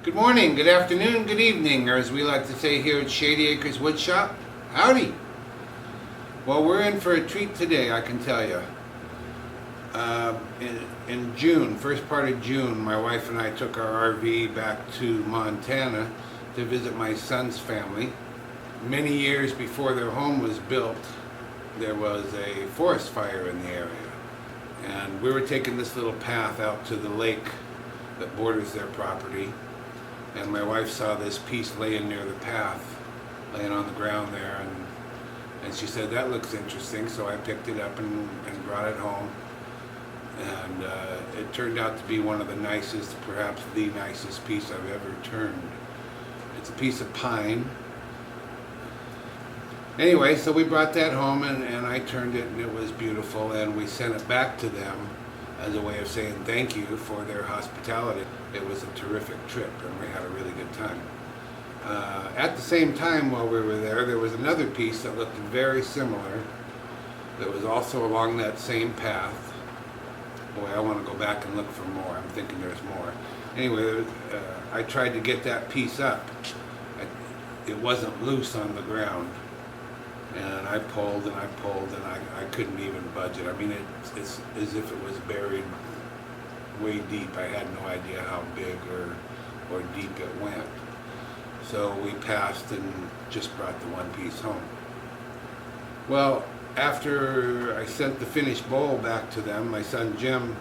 Good morning, good afternoon, good evening, or as we like to say here at Shady Acres Woodshop, howdy. Well, we're in for a treat today, I can tell you. In June, first part of June, my wife and I took our RV back to Montana to visit my son's family. Many years before their home was built, there was a forest fire in the area. And we were taking this little path out to the lake that borders their property. And my wife saw this piece laying near the path, laying on the ground there, and she said, that looks interesting, so I picked it up and brought it home. And it turned out to be one of the nicest, perhaps the nicest piece I've ever turned. It's a piece of pine. Anyway, so we brought that home and I turned it and it was beautiful, and we sent it back to them as a way of saying thank you for their hospitality. It was a terrific trip and we had a really good time. At the same time while we were there was another piece that looked very similar that was also along that same path. Boy, I want to go back and look for more. I'm thinking there's more. Anyway, I tried to get that piece up. It wasn't loose on the ground. And I pulled and I pulled and I couldn't even budge it. I mean, it's as if it was buried way deep. I had no idea how big or deep it went. So we passed and just brought the one piece home. Well, after I sent the finished bowl back to them, my son Jim,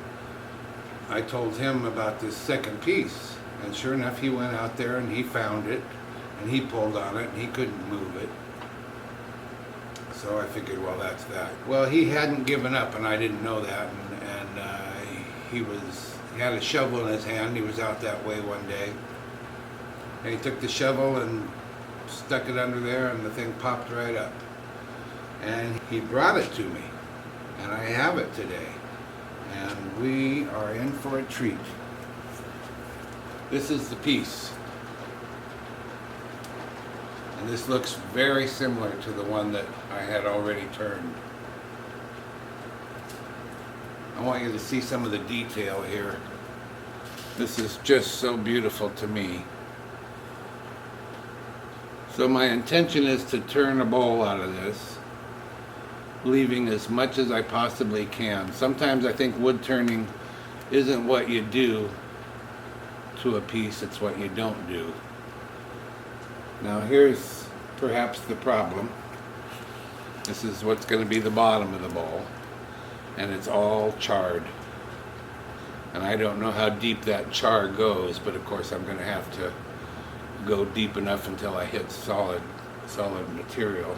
I told him about this second piece. And sure enough, he went out there and he found it and he pulled on it and he couldn't move it. So I figured, well, that's that. Well, he hadn't given up, and I didn't know that. And he had a shovel in his hand. He was out that way one day, and he took the shovel and stuck it under there, and the thing popped right up. And he brought it to me, and I have it today. And we are in for a treat. This is the piece. And this looks very similar to the one that I had already turned. I want you to see some of the detail here. This is just so beautiful to me. So my intention is to turn a bowl out of this, leaving as much as I possibly can. Sometimes I think wood turning isn't what you do to a piece, it's what you don't do. Now here's perhaps the problem. This is what's going to be the bottom of the bowl, and it's all charred. And I don't know how deep that char goes, but of course I'm going to have to go deep enough until I hit solid material.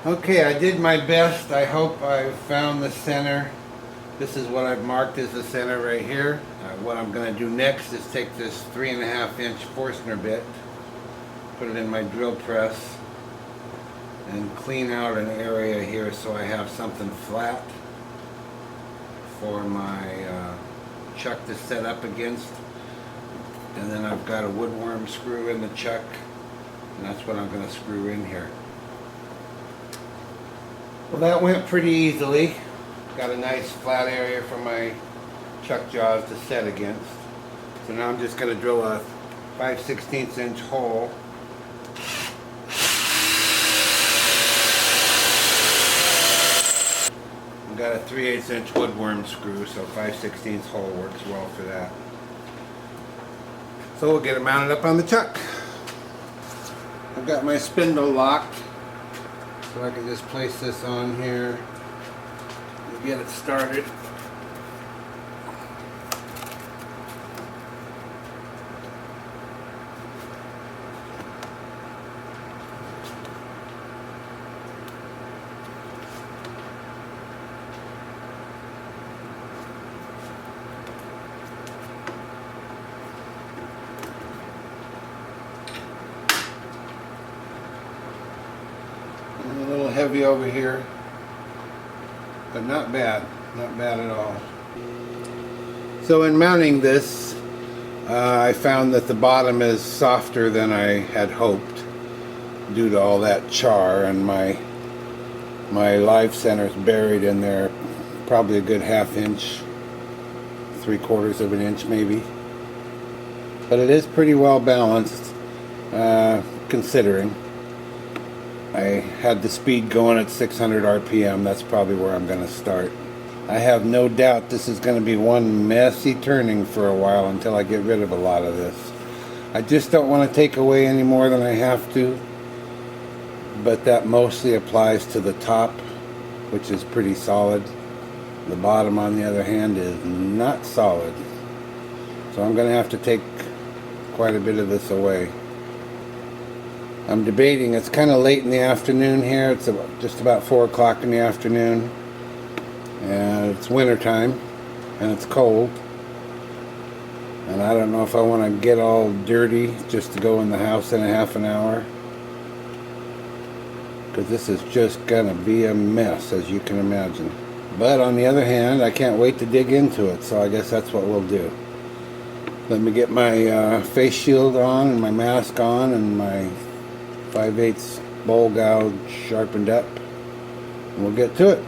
Okay, I did my best. I hope I found the center. This is what I've marked as the center right here. What I'm going to do next is take this 3.5-inch Forstner bit, put it in my drill press, and clean out an area here so I have something flat for my chuck to set up against. And then I've got a woodworm screw in the chuck, and that's what I'm going to screw in here. Well, that went pretty easily. Got a nice flat area for my chuck jaws to set against. So now I'm just going to drill a 5/16 inch hole. I've got a 3/8 inch woodworm screw, so 5/16 hole works well for that. So we'll get it mounted up on the chuck. I've got my spindle locked, so I can just place this on here and get it started. A little heavy over here, but not bad at all. So in mounting this, I found that the bottom is softer than I had hoped due to all that char, and my live center is buried in there probably a good 1/2 inch, 3/4 of an inch maybe. but it is pretty well balanced, considering. I had the speed going at 600 RPM. That's probably where I'm going to start. I have no doubt this is going to be one messy turning for a while until I get rid of a lot of this. I just don't want to take away any more than I have to, but that mostly applies to the top, which is pretty solid. The bottom, on the other hand, is not solid. So I'm going to have to take quite a bit of this away. I'm debating. It's kind of late in the afternoon here. It's just about 4 o'clock in the afternoon. And it's winter time. And it's cold. And I don't know if I want to get all dirty just to go in the house in a half an hour. Because this is just going to be a mess, as you can imagine. But on the other hand, I can't wait to dig into it. So I guess that's what we'll do. Let me get my face shield on and my mask on and my 5/8 bowl gouge sharpened up. And we'll get to it.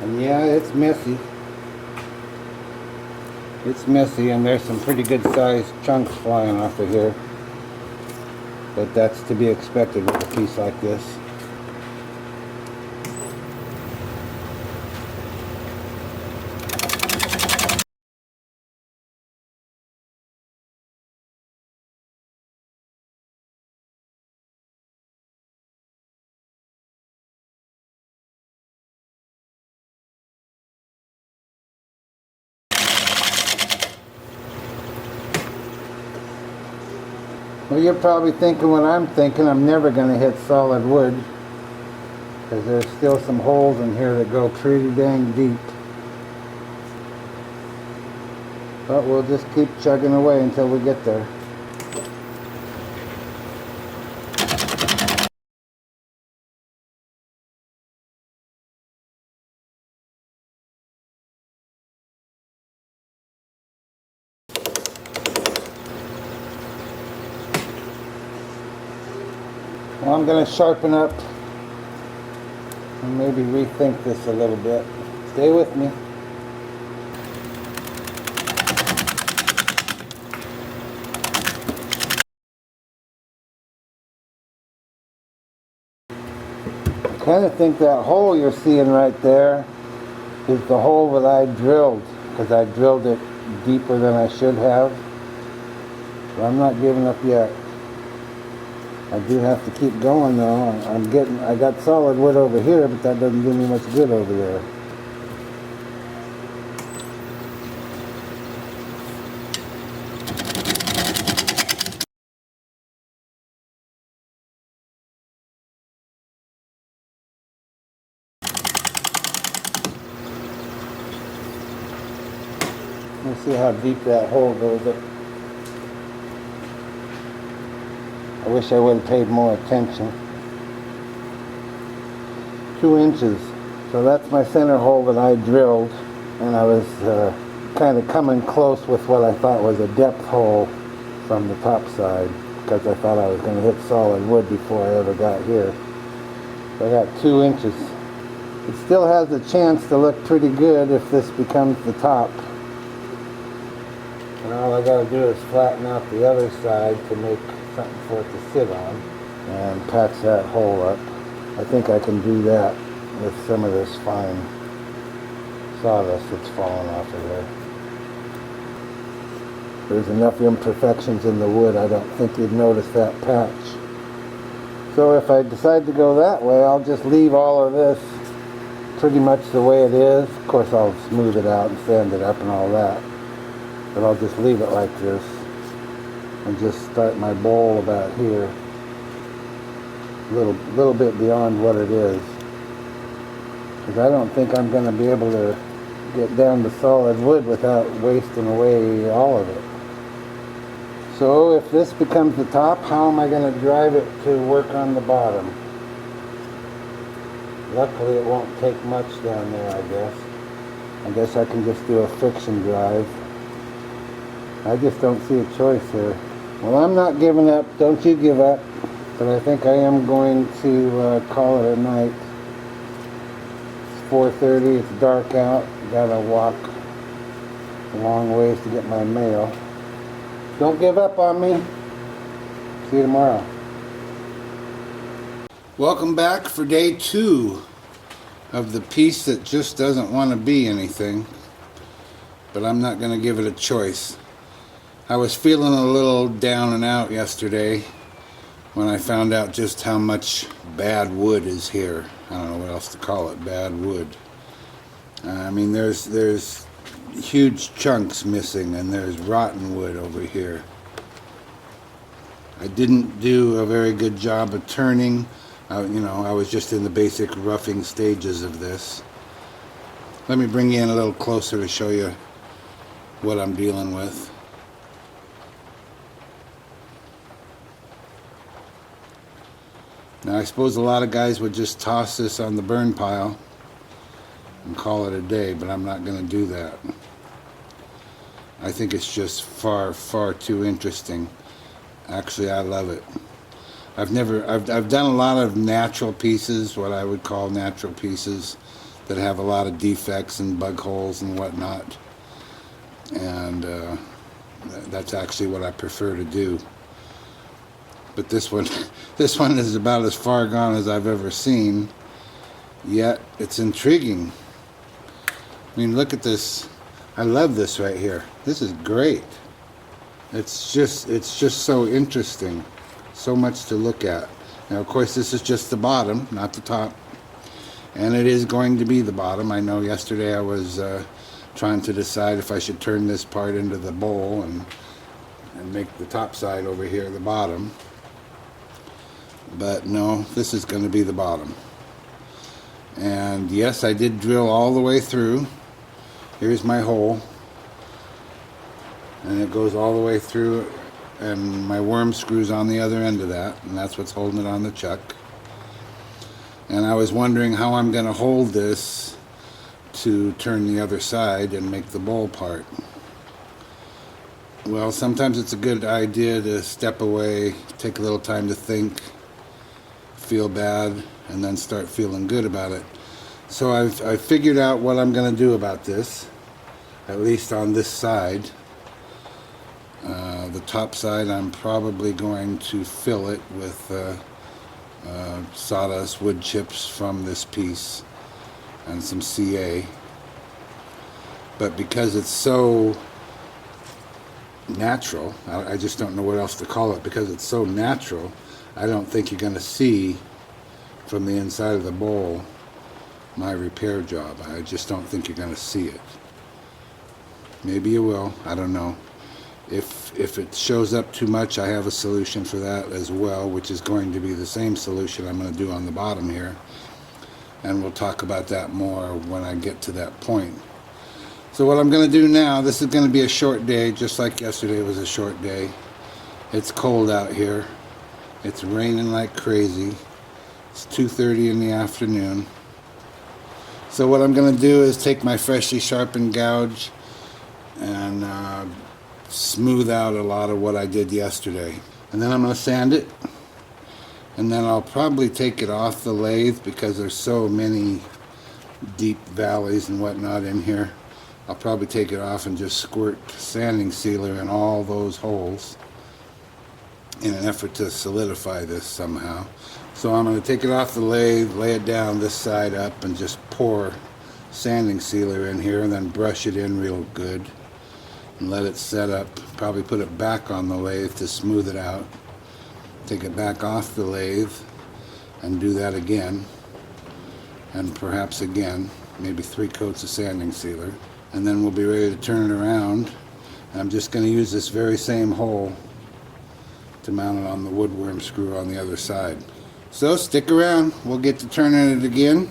And yeah, it's messy. It's messy, and there's some pretty good sized chunks flying off of here. But that's to be expected with a piece like this. Well, you're probably thinking what I'm thinking. I'm never going to hit solid wood, because there's still some holes in here that go pretty dang deep. But we'll just keep chugging away until we get there. Well, I'm going to sharpen up and maybe rethink this a little bit. Stay with me. I kind of think that hole you're seeing right there is the hole that I drilled, because I drilled it deeper than I should have. So I'm not giving up yet. I do have to keep going though. I got solid wood over here, but that doesn't do me much good over there. Let's see how deep that hole goes up. I wish I would have paid more attention. 2 inches. So that's my center hole that I drilled, and I was kind of coming close with what I thought was a depth hole from the top side, because I thought I was going to hit solid wood before I ever got here. So I got 2 inches. It still has a chance to look pretty good if this becomes the top. And all I got to do is flatten out the other side to make something for it to sit on and patch that hole up. I think I can do that with some of this fine sawdust that's falling off of there. There's enough imperfections in the wood, I don't think you'd notice that patch. So if I decide to go that way, I'll just leave all of this pretty much the way it is. Of course, I'll smooth it out and sand it up and all that, but I'll just leave it like this and just start my bowl about here little bit beyond what it is. Because I don't think I'm going to be able to get down to solid wood without wasting away all of it. So if this becomes the top, how am I going to drive it to work on the bottom? Luckily it won't take much down there, I guess. I guess I can just do a friction drive. I just don't see a choice here. Well, I'm not giving up. Don't you give up. But I think I am going to call it a night. It's 4:30. It's dark out. Gotta walk a long ways to get my mail. Don't give up on me. See you tomorrow. Welcome back for day 2 of the piece that just doesn't want to be anything. But I'm not going to give it a choice. I was feeling a little down and out yesterday when I found out just how much bad wood is here. I don't know what else to call it, bad wood. I mean, there's huge chunks missing, and there's rotten wood over here. I didn't do a very good job of turning. I was just in the basic roughing stages of this. Let me bring you in a little closer to show you what I'm dealing with. Now, I suppose a lot of guys would just toss this on the burn pile and call it a day, but I'm not going to do that. I think it's just far, far too interesting. Actually, I love it. I've done a lot of natural pieces, what I would call natural pieces, that have a lot of defects and bug holes and whatnot. And that's actually what I prefer to do. But this one is about as far gone as I've ever seen. Yet it's intriguing. I mean, look at this. I love this right here. This is great. It's just so interesting. So much to look at. Now, of course, this is just the bottom, not the top. And it is going to be the bottom. I know yesterday I was trying to decide if I should turn this part into the bowl and make the top side over here the bottom. But no, this is going to be the bottom. And yes, I did drill all the way through. Here's my hole. And it goes all the way through, and my worm screws on the other end of that, and that's what's holding it on the chuck. And I was wondering how I'm going to hold this to turn the other side and make the bowl part. Well, sometimes it's a good idea to step away, take a little time to think, feel bad, and then start feeling good about it. So I've figured out what I'm going to do about this, at least on this side. The top side, I'm probably going to fill it with sawdust wood chips from this piece and some CA. But because it's so natural, I just don't know what else to call it, because it's so natural, I don't think you're going to see from the inside of the bowl my repair job. I just don't think you're going to see it. Maybe you will, I don't know. If it shows up too much, I have a solution for that as well, which is going to be the same solution I'm going to do on the bottom here. And we'll talk about that more when I get to that point. So what I'm going to do now, this is going to be a short day, just like yesterday was a short day. It's cold out here. It's raining like crazy. It's 2:30 in the afternoon. So what I'm going to do is take my freshly sharpened gouge and smooth out a lot of what I did yesterday. And then I'm going to sand it. And then I'll probably take it off the lathe because there's so many deep valleys and whatnot in here. I'll probably take it off and just squirt sanding sealer in all those holes in an effort to solidify this somehow. So I'm going to take it off the lathe, lay it down this side up, and just pour sanding sealer in here, and then brush it in real good and let it set up. Probably put it back on the lathe to smooth it out. Take it back off the lathe and do that again, and perhaps again, maybe 3 coats of sanding sealer, and then we'll be ready to turn it around. I'm just going to use this very same hole to mount it on the woodworm screw on the other side. So stick around. We'll get to turning it again.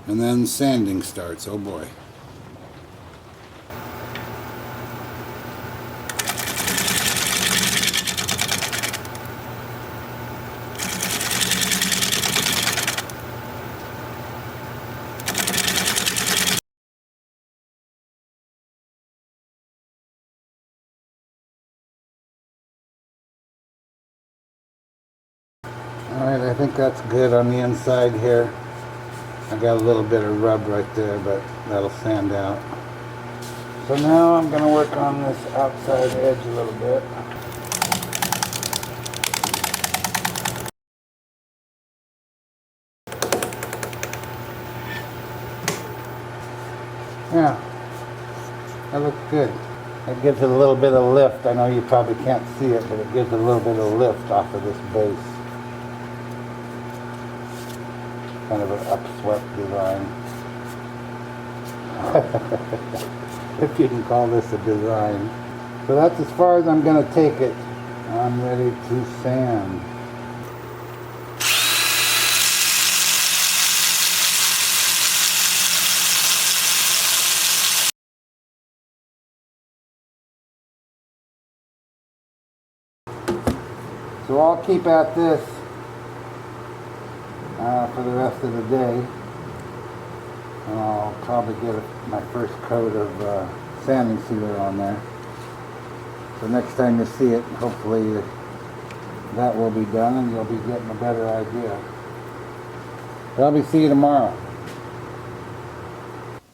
And then sanding starts. Oh boy. Alright, I think that's good on the inside here. I got a little bit of rub right there, but that'll sand out. So now I'm going to work on this outside edge a little bit. Yeah, that looks good. It gives it a little bit of lift. I know you probably can't see it, but it gives a little bit of lift off of this base. Kind of an upswept design. If you can call this a design. So that's as far as I'm going to take it. I'm ready to sand. So I'll keep at this for the rest of the day. And I'll probably get my first coat of sanding sealer on there. So next time you see it, hopefully that will be done and you'll be getting a better idea. But I'll be seeing you tomorrow.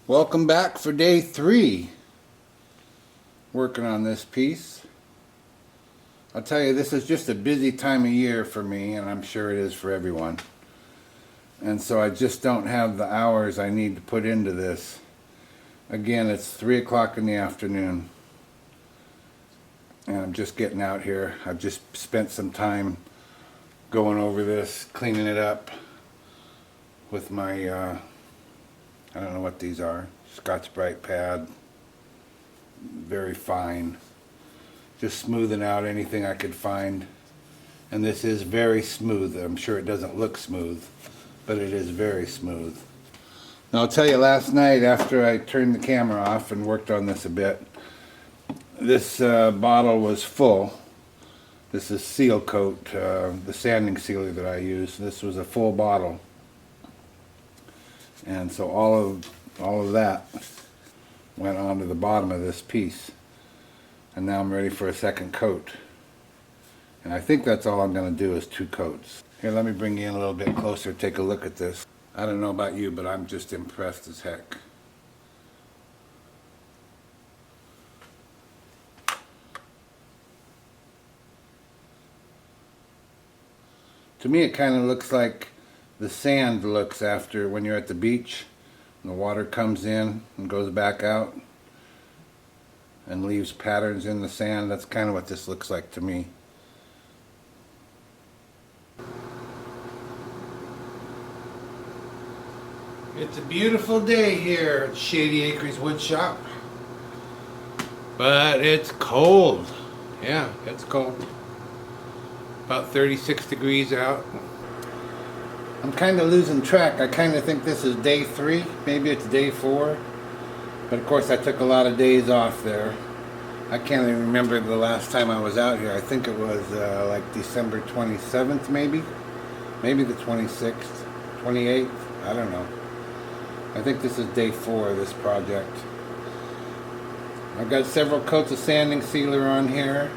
Welcome back for day 3. Working on this piece. I'll tell you, this is just a busy time of year for me, and I'm sure it is for everyone. And so I just don't have the hours I need to put into this. Again, it's 3 o'clock in the afternoon. And I'm just getting out here. I've just spent some time going over this, cleaning it up with my, I don't know what these are, Scotch-Brite pad. Very fine. Just smoothing out anything I could find. And this is very smooth. I'm sure it doesn't look smooth, but it is very smooth. Now I'll tell you, last night after I turned the camera off and worked on this a bit, this bottle was full. This is Seal Coat, the sanding sealer that I use. This was a full bottle. And so all of that went onto the bottom of this piece. And now I'm ready for a second coat. And I think that's all I'm going to do is 2 coats. Here, let me bring you in a little bit closer, take a look at this. I don't know about you, but I'm just impressed as heck. To me, it kind of looks like the sand looks after when you're at the beach. And the water comes in and goes back out and leaves patterns in the sand. That's kind of what this looks like to me. It's a beautiful day here at Shady Acres Wood Shop. But it's cold. Yeah, it's cold. About 36 degrees out. I'm kind of losing track. I kind of think this is day 3. Maybe it's day 4. But of course I took a lot of days off there. I can't even remember the last time I was out here. I think it was like December 27th maybe. Maybe the 26th, 28th. I don't know. I think this is day 4 of this project. I've got several coats of sanding sealer on here.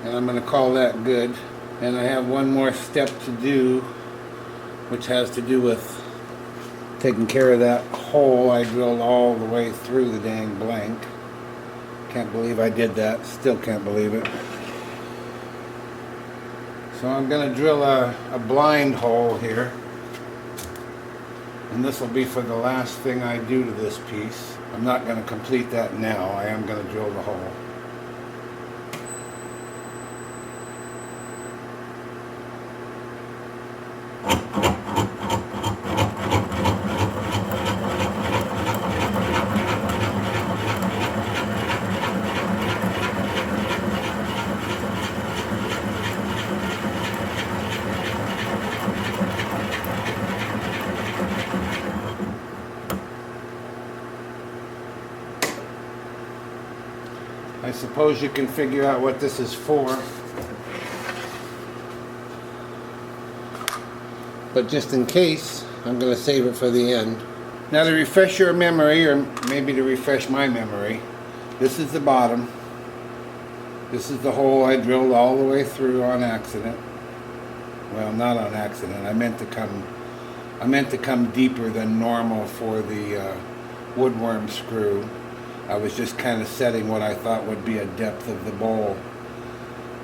And I'm going to call that good. And I have one more step to do, which has to do with taking care of that hole I drilled all the way through the dang blank. Can't believe I did that. Still can't believe it. So I'm going to drill a blind hole here. And this will be for the last thing I do to this piece. I'm not going to complete that now. I am going to drill the hole. suppose you can figure out what this is for. But just in case, I'm going to save it for the end. Now to refresh your memory, or maybe to refresh my memory, this is the bottom. This is the hole I drilled all the way through on accident. Well, not on accident. I meant to come deeper than normal for the woodworm screw. I was just kind of setting what I thought would be a depth of the bowl,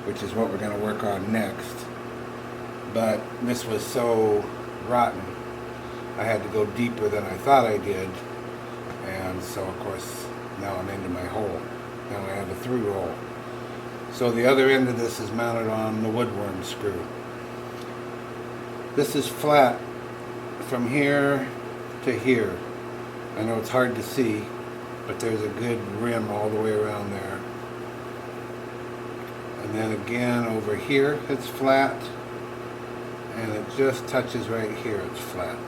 which is what we're going to work on next. But this was so rotten, I had to go deeper than I thought I did. And so, of course, now I'm into my hole. Now I have a through hole. So the other end of this is mounted on the woodworm screw. This is flat from here to here. I know it's hard to see, but there's a good rim all the way around there. And then again over here it's flat, and it just touches right here, it's flat.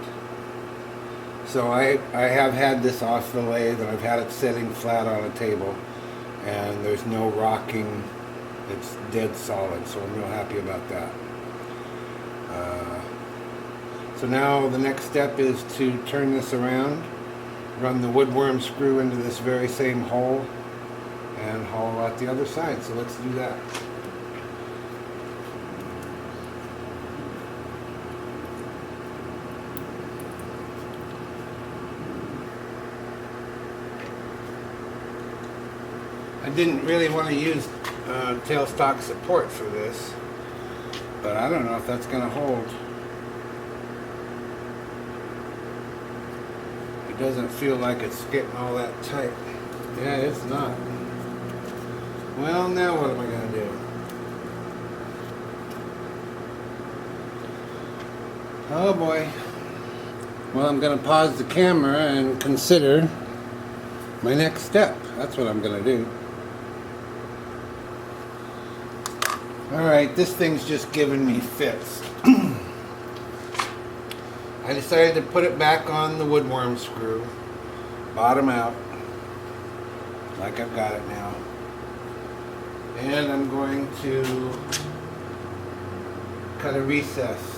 So I have had this off the lathe, and I've had it sitting flat on a table, and there's no rocking. It's dead solid, so I'm real happy about that. So now the next step is to turn this around, run the woodworm screw into this very same hole, and hollow out the other side. So let's do that. I didn't really want to use tailstock support for this, but I don't know if that's going to hold. It doesn't feel like it's getting all that tight. Yeah, it's not. Well, now what am I going to do? Oh boy. Well, I'm going to pause the camera and consider my next step. That's what I'm going to do. Alright, this thing's just giving me fits. I decided to put it back on the woodworm screw, bottom out, like I've got it now. And I'm going to cut a recess.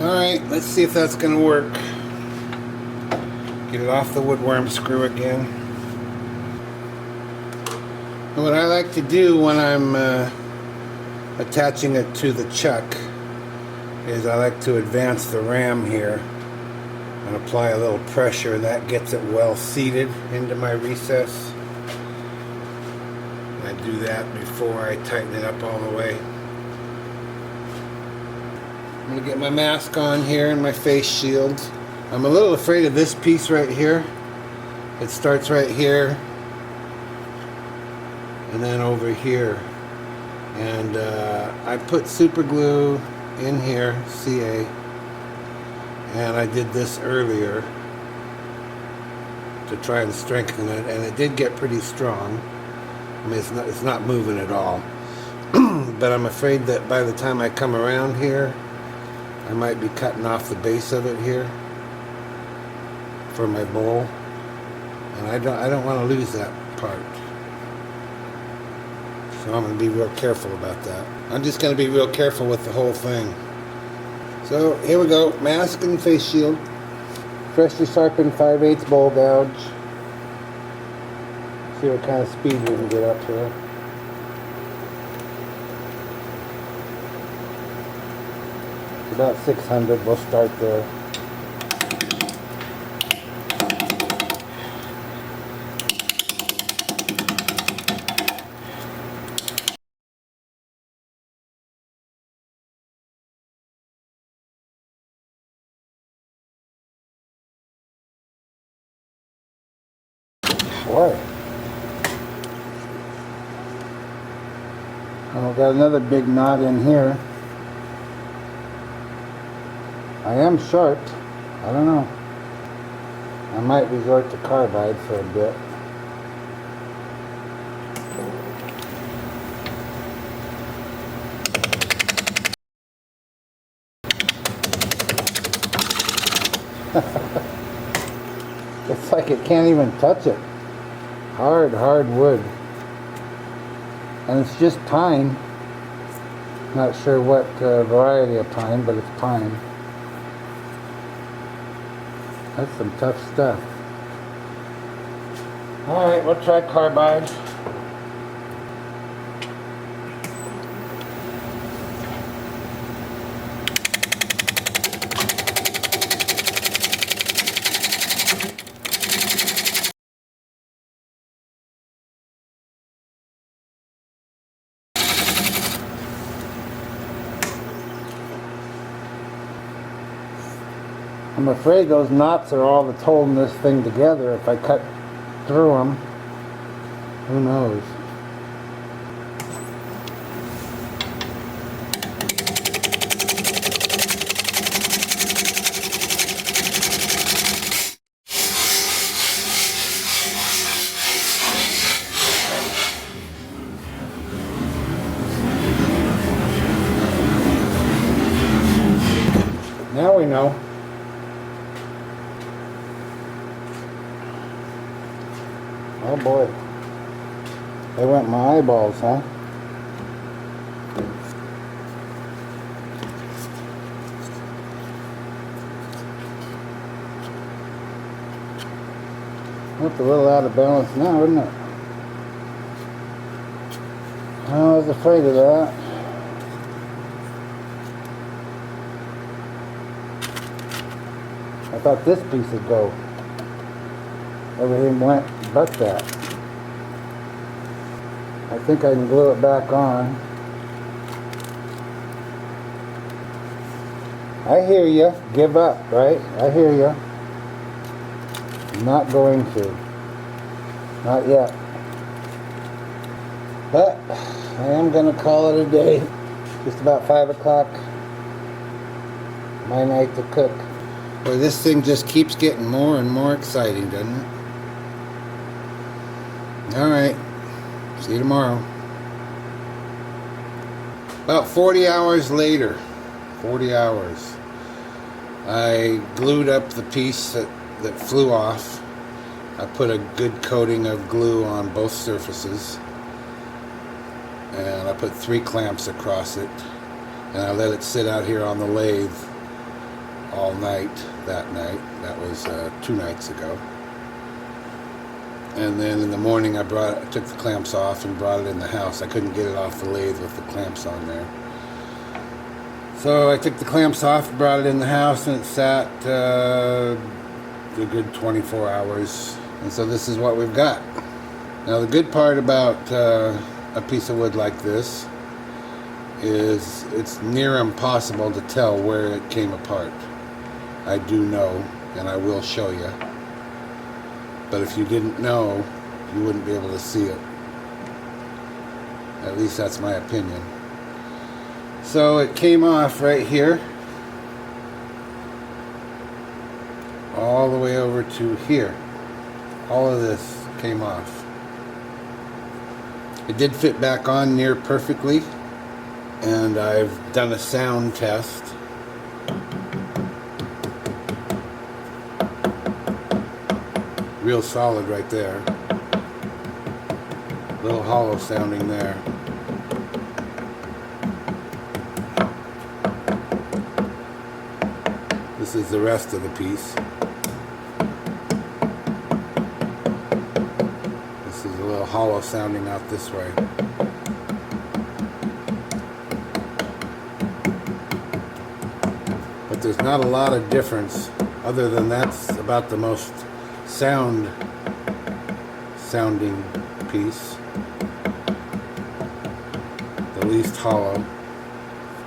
Alright, let's see if that's going to work. Get it off the woodworm screw again. And what I like to do when I'm attaching it to the chuck is I like to advance the ram here and apply a little pressure. That gets it well seated into my recess. And I do that before I tighten it up all the way. I'm going to get my mask on here and my face shield. I'm a little afraid of this piece right here. It starts right here and then over here. And I put super glue in here, CA, and I did this earlier to try and strengthen it, and it did get pretty strong. I mean, it's not moving at all. But I'm afraid that by the time I come around here, I might be cutting off the base of it here for my bowl, and I don't want to lose that part. So I'm going to be real careful about that. I'm just going to be real careful with the whole thing. So here we go, mask and face shield, freshly sharpened 5/8 bowl gouge. See what kind of speed we can get up here. About 600, we'll start there. Boy. Oh, got another big knot in here. I am sharp. I don't know. I might resort to carbide for a bit. It's like it can't even touch it. Hard wood. And it's just pine. Not sure what variety of pine, but it's pine. That's some tough stuff. Alright, we'll try carbide. I'm afraid those knots are all that's holding this thing together. If I cut through them, who knows? Now we know. Oh boy. They went my eyeballs, huh? That's a little out of balance now, isn't it? I was afraid of that. I thought this piece would go. Everything went but that. I think I can glue it back on. I hear you. Give up, right? I hear you. I'm not going to. Not yet. But I am going to call it a day. Just about 5 o'clock. My night to cook. Boy, this thing just keeps getting more and more exciting, doesn't it? Alright, see you tomorrow. About 40 hours later, 40 hours, I glued up the piece that flew off. I put a good coating of glue on both surfaces. And I put 3 clamps across it. And I let it sit out here on the lathe all night that night. That was 2 nights ago. And then in the morning I took the clamps off and brought it in the house. I couldn't get it off the lathe with the clamps on there. So I took the clamps off, brought it in the house, and it sat a good 24 hours. And so this is what we've got. Now the good part about a piece of wood like this is it's near impossible to tell where it came apart. I do know, and I will show you. But if you didn't know, you wouldn't be able to see it. At least that's my opinion. So it came off right here. All the way over to here. All of this came off. It did fit back on near perfectly. And I've done a sound test. Real solid right there. A little hollow sounding there. This is the rest of the piece. This is a little hollow sounding out this way. But there's not a lot of difference, other than that's about the most sounding piece. The least hollow,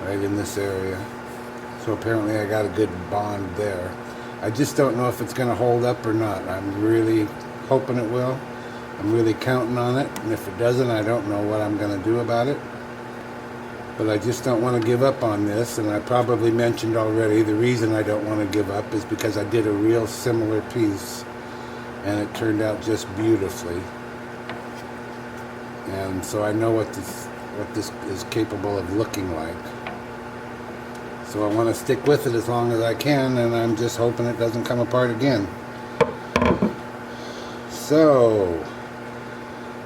right in this area. So apparently I got a good bond there. I just don't know if it's going to hold up or not. I'm really hoping it will. I'm really counting on it. And if it doesn't, I don't know what I'm going to do about it. But I just don't want to give up on this, and I probably mentioned already the reason I don't want to give up is because I did a real similar piece and it turned out just beautifully. And so I know what this is capable of looking like. So I want to stick with it as long as I can, and I'm just hoping it doesn't come apart again. So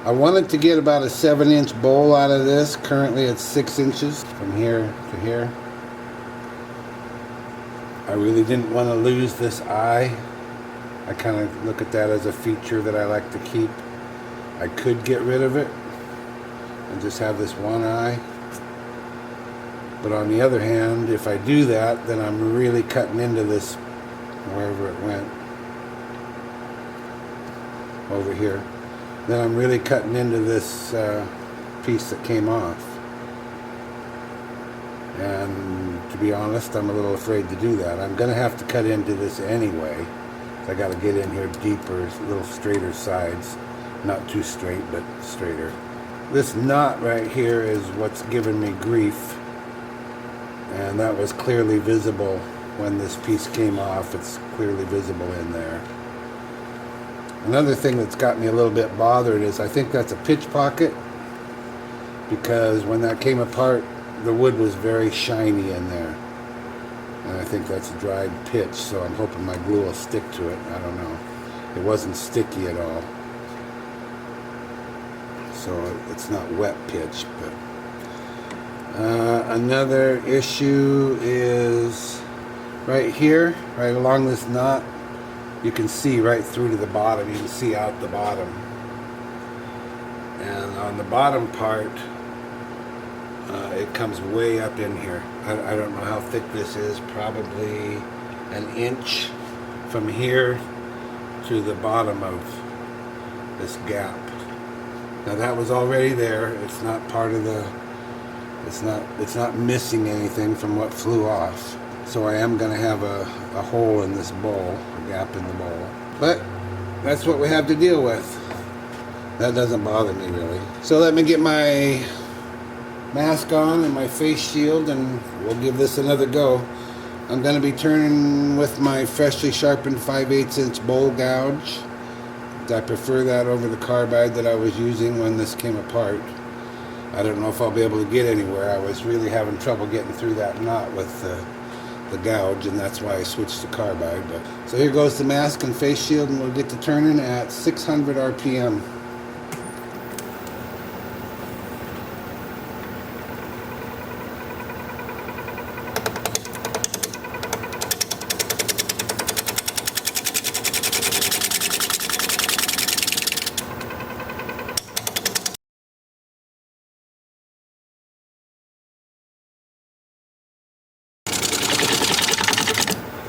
I wanted to get about a 7-inch bowl out of this. Currently it's 6 inches from here to here. I really didn't want to lose this eye. I kind of look at that as a feature that I like to keep. I could get rid of it and just have this one eye. But on the other hand, if I do that, then I'm really cutting into this wherever it went. Over here. Then I'm really cutting into this piece that came off. And to be honest, I'm a little afraid to do that. I'm going to have to cut into this anyway. I got to get in here deeper, a little straighter sides. Not too straight, but straighter. This knot right here is what's giving me grief. And that was clearly visible when this piece came off. It's clearly visible in there. Another thing that's got me a little bit bothered is I think that's a pitch pocket, because when that came apart, the wood was very shiny in there. And I think that's a dried pitch, so I'm hoping my glue will stick to it. I don't know. It wasn't sticky at all. So it's not wet pitch, but another issue is right here, right along this knot. You can see right through to the bottom. You can see out the bottom. And on the bottom part, it comes way up in here. I don't know how thick this is. Probably an inch from here to the bottom of this gap. Now that was already there. It's not part of the... It's not missing anything from what flew off. So I am going to have a hole in this bowl, a gap in the bowl. But that's what we have to deal with. That doesn't bother me really. So let me get my mask on and my face shield and we'll give this another go. I'm going to be turning with my freshly sharpened 5/8 inch bowl gouge. I prefer that over the carbide that I was using when this came apart. I don't know if I'll be able to get anywhere. I was really having trouble getting through that knot with the gouge, and that's why I switched to carbide. But so here goes the mask and face shield, and we'll get to turning at 600 RPM.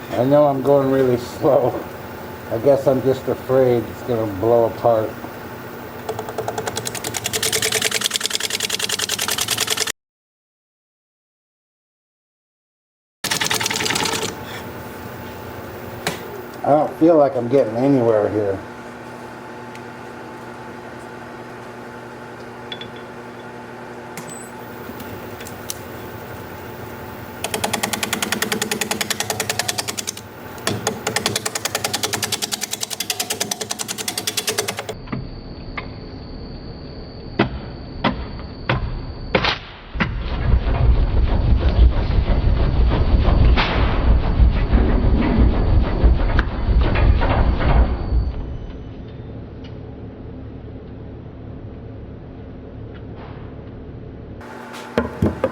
I know I'm going really slow. I guess I'm just afraid it's going to blow apart. I don't feel like I'm getting anywhere here.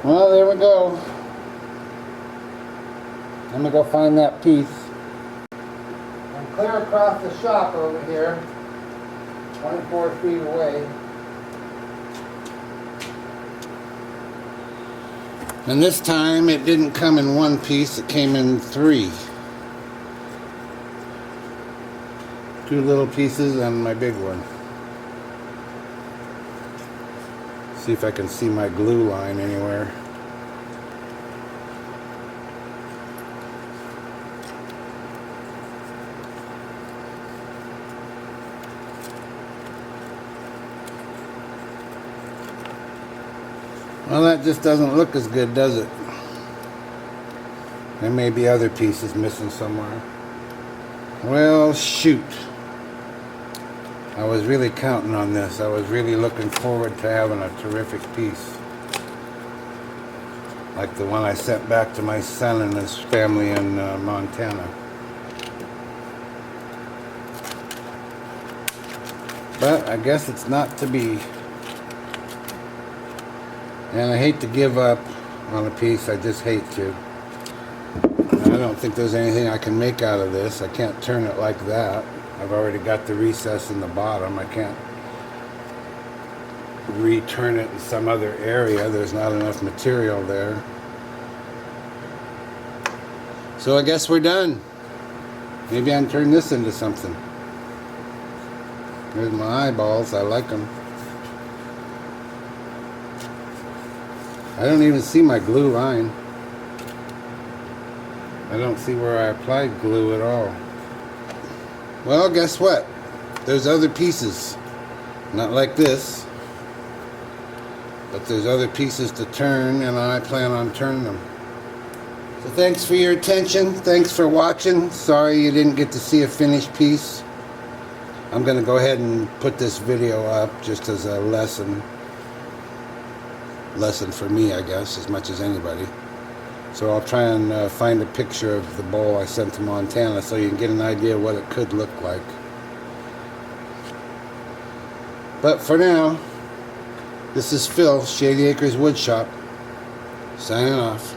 Well, there we go. I'm gonna go find that piece. I'm clear across the shop over here, 24 feet away. And this time it didn't come in one piece, it came in 3. 2 little pieces and my big one. See if I can see my glue line anywhere. Well, that just doesn't look as good, does it? There may be other pieces missing somewhere. Well, shoot. I was really counting on this. I was really looking forward to having a terrific piece. Like the one I sent back to my son and his family in Montana. But I guess it's not to be. And I hate to give up on a piece. I just hate to. I don't think there's anything I can make out of this. I can't turn it like that. I've already got the recess in the bottom. I can't return it in some other area. There's not enough material there. So I guess we're done. Maybe I can turn this into something. There's my eyeballs. I like them. I don't even see my glue line. I don't see where I applied glue at all. Well, guess what? There's other pieces. Not like this. But there's other pieces to turn, and I plan on turning them. So thanks for your attention. Thanks for watching. Sorry you didn't get to see a finished piece. I'm going to go ahead and put this video up just as a lesson. Lesson for me, I guess, as much as anybody. So I'll try and find a picture of the bowl I sent to Montana so you can get an idea what it could look like. But for now, this is Phil, Shady Acres Woodshop, signing off.